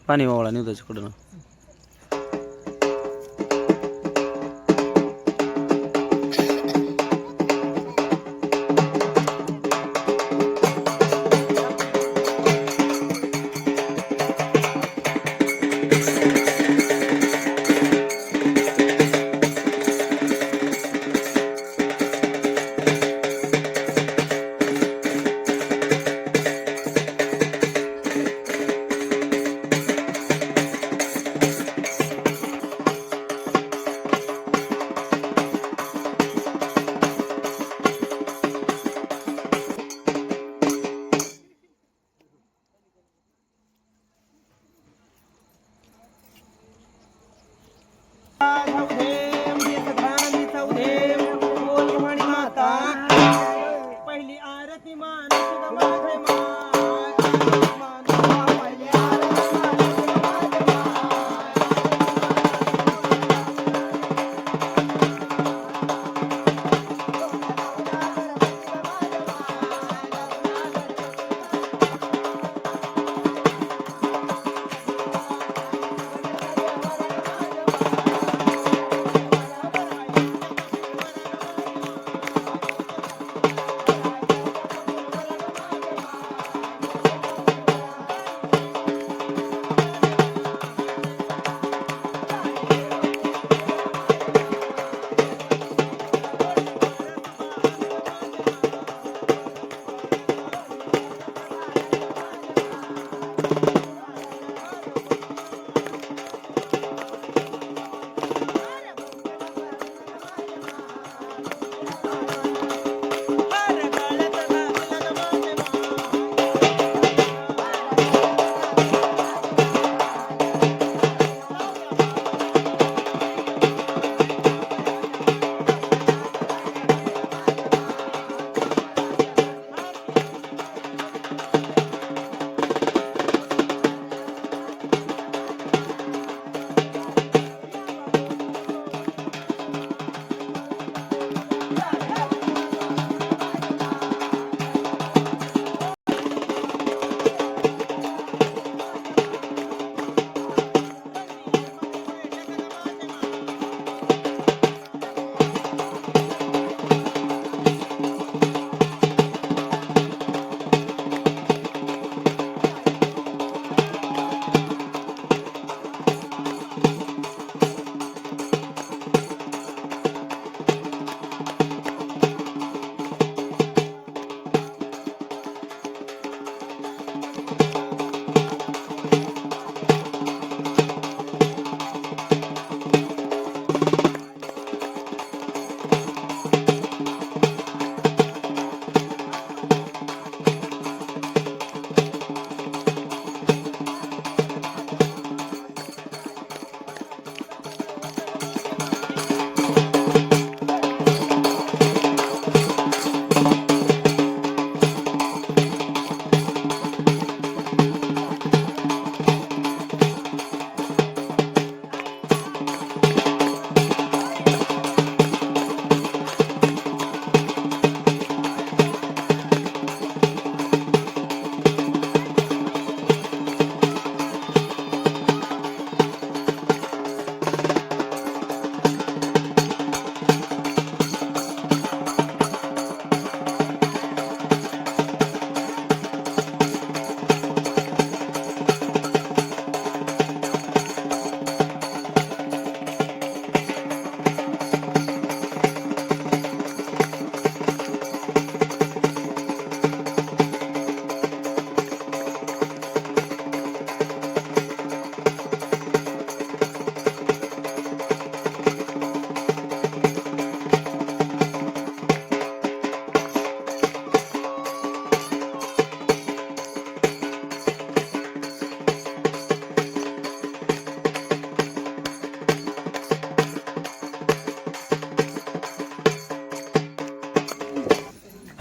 पाणी वावळा नाही त्याच्याकडं.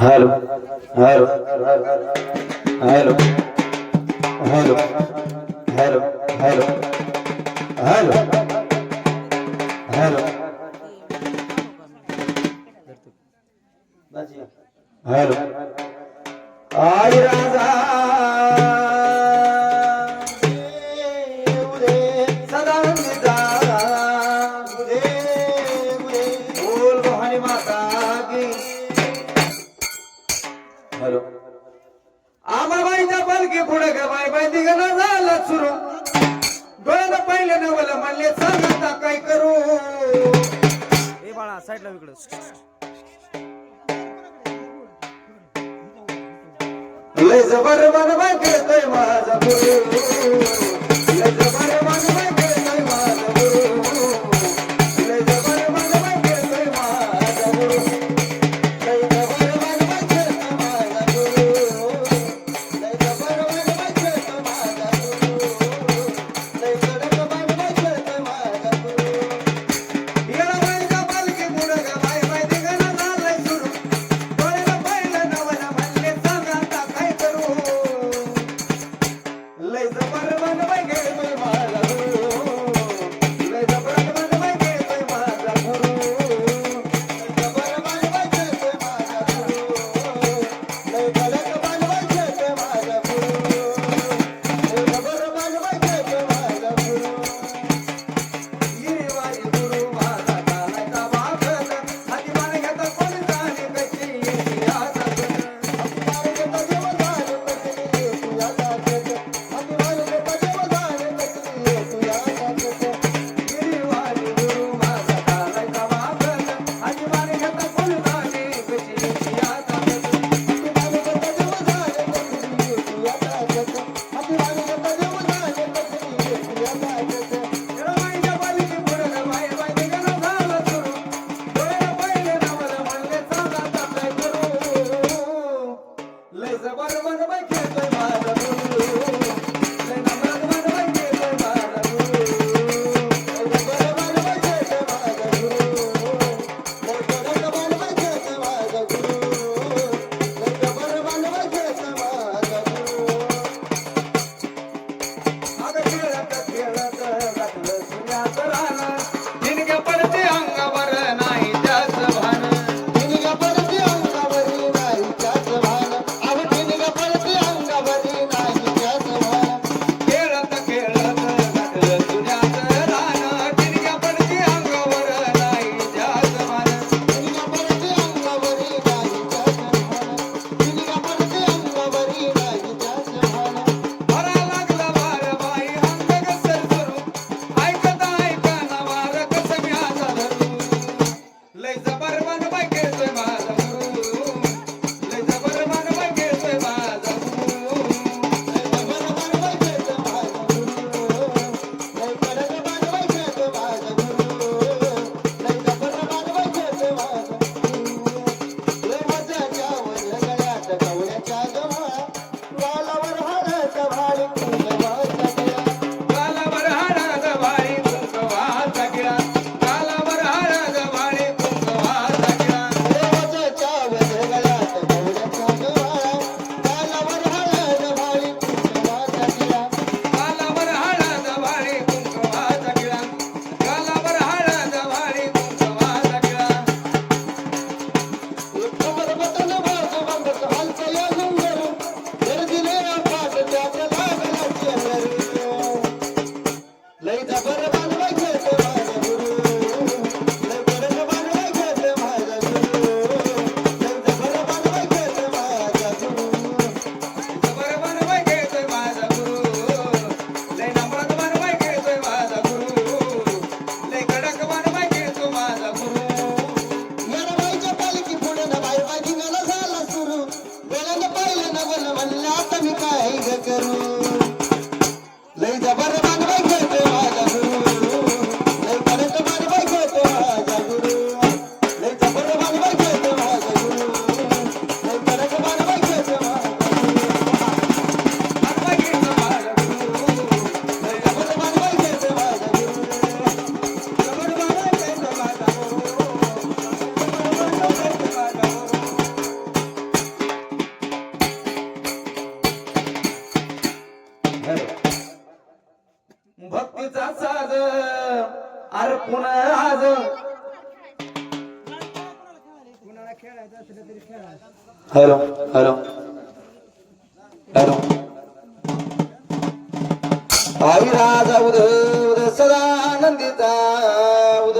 Hello hello hello hello hello hello hello hello hello आई राजा सदा निदा बोल भवानी माता की हॅलो आमाबाईच्या पालखी पुढे ग बाय बाय दिगना झाला सुरू डोळ्याला पाहिलं नवल म्हणले सांगता काय करू ए बाळा साईडला इकडं लय जबर मनवा करतोय माझा गुरु लय जबर मनवा करतोय माझा गुरु लय जबर मनवा करतोय माझा गुरु लय जबर मनवा करतोय माझा गुरु लय जबर मनवा करतोय माझा गुरु लय कडक मनवा करतोय माझा गुरु येला बाईचा पालखी पुढं ग बाय बाय दिगना झालाय सुरू डोळ्याला पाहिलं नवला म्हणले लय जबर मन बाई खेळतोय माझा गुरु लय नम्रात मन बाई खेळतोय माझा गुरु लय जबर मन बाई खेळतोय माझा गुरु लय कडक मन बाई खेळतोय माझा गुरु लय जबर मन बाई खेळतोय माझा गुरु अगं खेळत खेळत घातलं सुन्याचं रान जिनक्या पडते अंगावर नाही त्याच भान जिनक्या पडते अंगावर नाही त्याच भान अहो जिनक्या पडते अंगावर नाही त्याच भान खेळत खेळत घातलं सुन्याचं रान जिनक्या पडते अंगावर नाही त्याच भान जिनक्या पडते अंगावर नाही त्याच भान जिनक्या पडते अंगावर नाही त्याच भान भरा लागला वार बाई अंग घसर करू ऐकता ऐकना वार कसं मी आता धरू लय जबर मन बाई खेळतोय माझा गुरु लय जबर मन बाई खेळतोय माझा गुरु लय जबर मन बाई खेळतोय माझा गुरु लय कडक मन बाई खेळतोय माझा गुरु लय जबर मन बाई खेळतोय माझा गुरु लय मजाच्या गळ्यात गवळ्याच्या गव्हा गालावर हाडाचा भाळी कुंकवाचा गळा गालावर हाडाचा भाळी कुंकवाचा गळा गालावर हाडाचा भाळी कुंकवाचा गळा देवाच्या गळ्यात गवळ्याचा गव्हा गालावर हाडाचा भाळी कुंकवाचा गळा गालावर हाडाचा भाळी कुंकवाचा गळा गालावर हाडाचा भाळी कुंकवाचा गळा कमर बटन बाजू बंदच हालचं या घुंगर गर्दीने पाठ त्यात लागला चेहर लय जबर बांधवाय खेळते माझा गुरु लय कडक बांधवाय खेळते माझा गुरु लय जबर बांधवाय खेळते माझा गुरु जबर बांधवाय खेळते माझा गुरु लय नम्रात बांधवाय खेळते माझा गुरु लय कडक बांधवाय खेळतो माझा गुरु येरबाईच्या पालखी पुढे न बाई बाई मला झाला सुरू डोळ्यानं पाहिलं न बोल म्हणलं आता मी काय ग करू लय जबर बांधवाय खेळतोय माझा गुरु लय कडक बांधवाय खेळतोय माझा गुरु लय जबर बांधवाय खेळतोय माझा गुरु लय कडक बांधवाय खेळतोय माझा गुरु बांधवाय खेळतोय माझा गुरु लय जबर बांधवाय खेळतोय माझा गुरु जबर बांधवाय खेळतोय माझा गुरु भक्तीचा साज अर्पण आज हॅलो हॅलो हॅलो आई राजा उद उद सदा आनंदीचा उद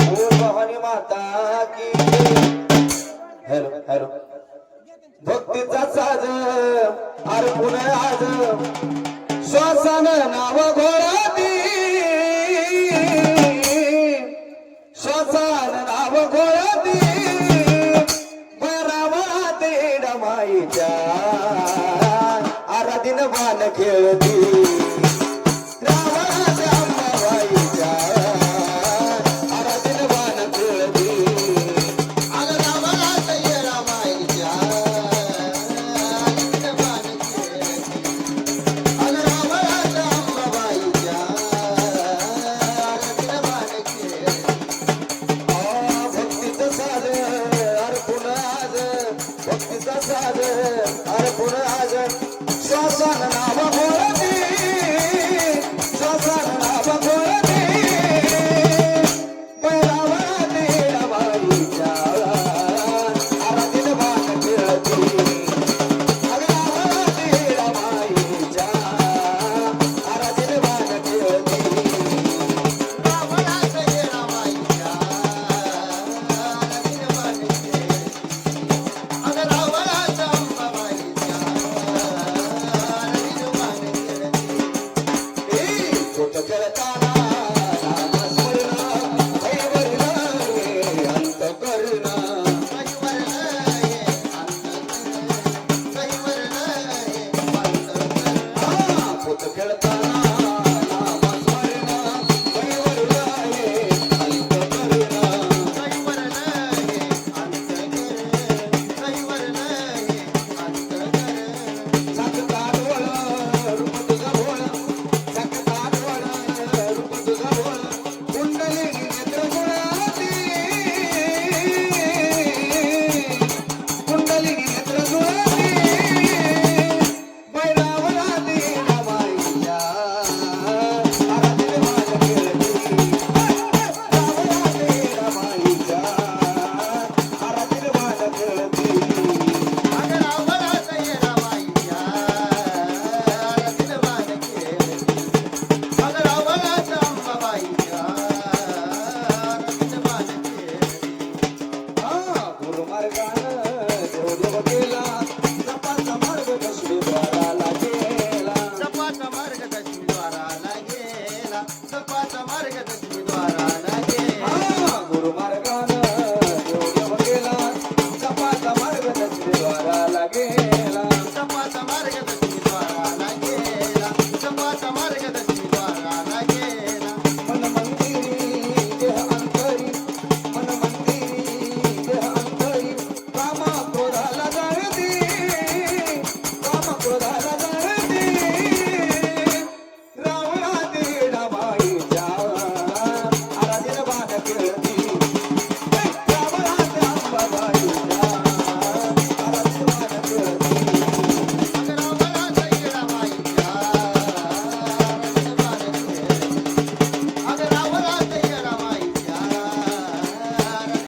उद भवानी माता की हॅलो हॅलो भक्तीचा साज अर्पण आज श्वासान नाव घोळाती श्वासान नाव घोळाती बरावाते डमाईच्या आराधीन बाण खेळती रावणाच्या अंबाबाईच्या आराधीन बाण खेळती अग रावणाच्या येरामाईच्या आराधीन बाण खेळती अग रावणाच्या अंबाबाईच्या आराधीन बाण खेळती भक्तीचं साज अर्पण आज भक्तीचा साज अर्पण आज श्वासान